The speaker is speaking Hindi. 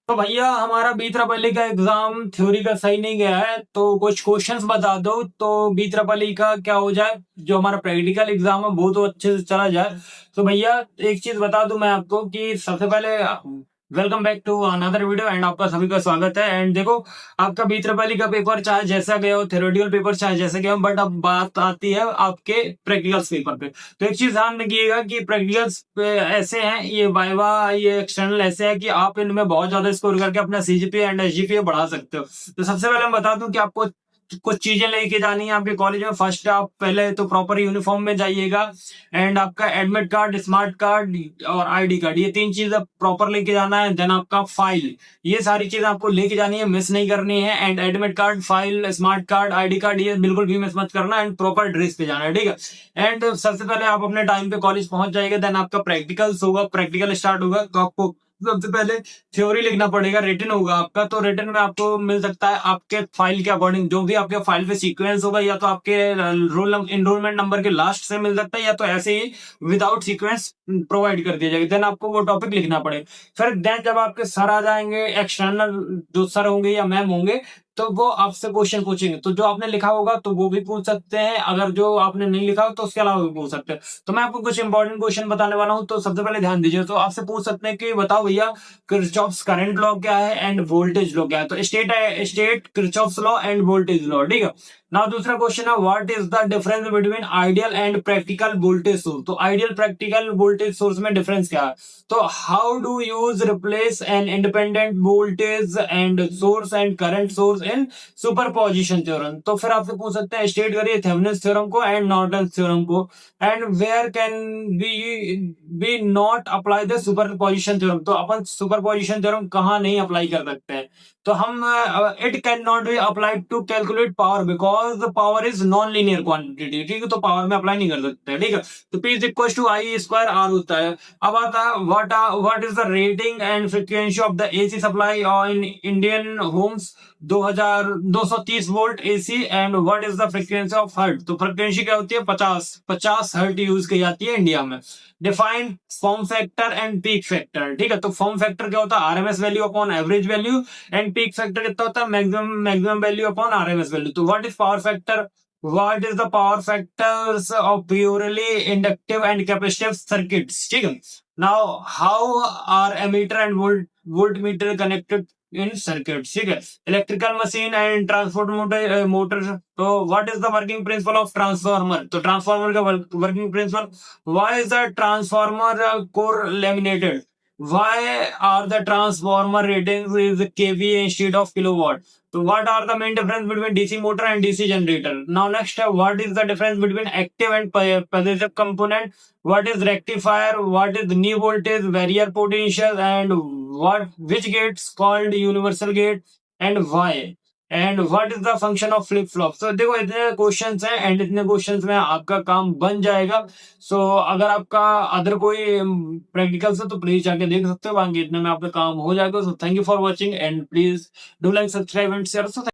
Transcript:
तो भैया हमारा बी ट्रिपल ई का एग्जाम थ्योरी का सही नहीं गया है, तो कुछ क्वेश्चंस बता दो तो बी ट्रिपल ई का क्या हो जाए, जो हमारा प्रैक्टिकल एग्जाम है वो तो अच्छे से चला जाए। तो भैया एक चीज बता दूं मैं आपको कि सबसे पहले welcome back to another video and आपका सभी का स्वागत है। एंड देखो, आपका बी ट्रिपल ई का पेपर चाहे जैसा गया हो, थ्योरेटिकल पेपर चाहे जैसा गया हो, बट अब बात आती है आपके प्रैक्टिकल्स पेपर पे। तो एक चीज ध्यान रखिएगा कि प्रैक्टिकल्स पे ऐसे हैं, ये वाइवा ये एक्सटर्नल ऐसे है कि आप इनमें बहुत ज्यादा स्कोर करके अपना सीजीपीए एंड एसजीपीए बढ़ा सकते हो। तो सबसे पहले मैं बता दूं कि आपको कुछ चीजें लेके जानी है आपके कॉलेज में। फर्स्ट आप पहले तो प्रॉपर यूनिफॉर्म में जाइएगा, एंड आपका एडमिट कार्ड, स्मार्ट कार्ड और आईडी कार्ड, ये तीन चीज प्रॉपर लेके जाना है। देन आपका फाइल, ये सारी चीज आपको लेके जानी है, मिस नहीं करनी है। And admit card, file, smart card, ID card, ये बिल्कुल भी मिस मत करना। एंड प्रॉपर ड्रेस पे जाना है, ठीक है। एंड सबसे पहले आप अपने टाइम पे कॉलेज पहुंच जाएगा। देन आपका प्रैक्टिकल्स होगा, प्रैक्टिकल स्टार्ट होगा, तो आपको सबसे पहले थ्योरी लिखना पड़ेगा। रिटन होगा आपका, तो रिटन में आपको मिल सकता है आपके फाइल के अकॉर्डिंग, जो भी आपके फाइल पे सीक्वेंस होगा, या तो आपके रोल इनरोलमेंट नंबर के लास्ट से मिल सकता है, या तो ऐसे ही विदाउट सीक्वेंस प्रोवाइड कर दिया जाएगा। देन आपको वो टॉपिक लिखना पड़ेगा। फिर देन जब आपके सर आ जाएंगे, एक्सटर्नल जो सर होंगे या मैम होंगे, तो वो आपसे क्वेश्चन पूछेंगे। तो जो आपने लिखा होगा तो वो भी पूछ सकते हैं, अगर जो आपने नहीं लिखा हो तो उसके अलावा भी पूछ सकते हैं। तो मैं आपको कुछ इंपॉर्टेंट क्वेश्चन बताने वाला हूं, तो सबसे पहले ध्यान दीजिए। तो आपसे पूछ सकते हैं कि बताओ भैया, किरचॉफ्स करंट लॉ क्या है एंड वोल्टेज लॉ क्या है। तो state Kirchhoff's law end voltage law, ठीक है। नाउ दूसरा क्वेश्चन है, what is the difference between ideal and practical voltage source. तो आइडियल प्रैक्टिकल वोल्टेज सोर्स में डिफरेंस क्या है। तो how do use replace an independent voltage and source and current source in superposition theorem. तो फिर आपसे पूछ सकते हैं, स्टेट करिए थेवेनिन्स थ्योरम को एंड नॉर्टन्स थ्योरम को, and where can be not apply the superposition theorem. तो अपन सुपरपोजिशन थ्योरम कहाँ नहीं अप्लाई कर सकते हैं। तो हम it can not be applied to calculate power because power is non linear quantity, ठीक है। तो पावर में अप्लाई नहीं कर सकते, ठीक है। तो P is equal to I square R होता है। अब आता है what is the rating and frequency of the AC supply in Indian homes 230 volt AC, and what is the frequency of hertz. तो फ्रीक्वेंसी क्या होती है, 50 हर्ट यूज की जाती है इंडिया में। Define form factor and peak factor, ठीक है। तो फॉर्म फैक्टर क्या होता है, RMS value upon average value, and peak factor कितना होता है, maximum value upon RMS value. तो what is power factor, what is the power factors of purely inductive and capacitive circuits, ठीक है। now how are ammeter and voltmeter connected in circuits, ठीक है। Electrical machine and transport motor. तो what is the working principle of transformer. तो ट्रांसफार्मर का working principle, why is the transformer core laminated, why are the transformer ratings is kVA instead of kilowatt. So what are the main difference between DC motor and DC generator. Now next, what is the difference between active and passive component, what is rectifier, what is knee voltage, barrier potential, and which gates called universal gate and why, and what is the function of flip flop. तो देखो इतने क्वेश्चंस हैं, एंड इतने क्वेश्चंस में आपका काम बन जाएगा। सो अगर आपका अदर कोई प्रैक्टिकल है तो प्लीज जाके देख सकते हो, बाकी इतने में आपका काम हो जाएगा। So thank you for watching and please do like subscribe and share.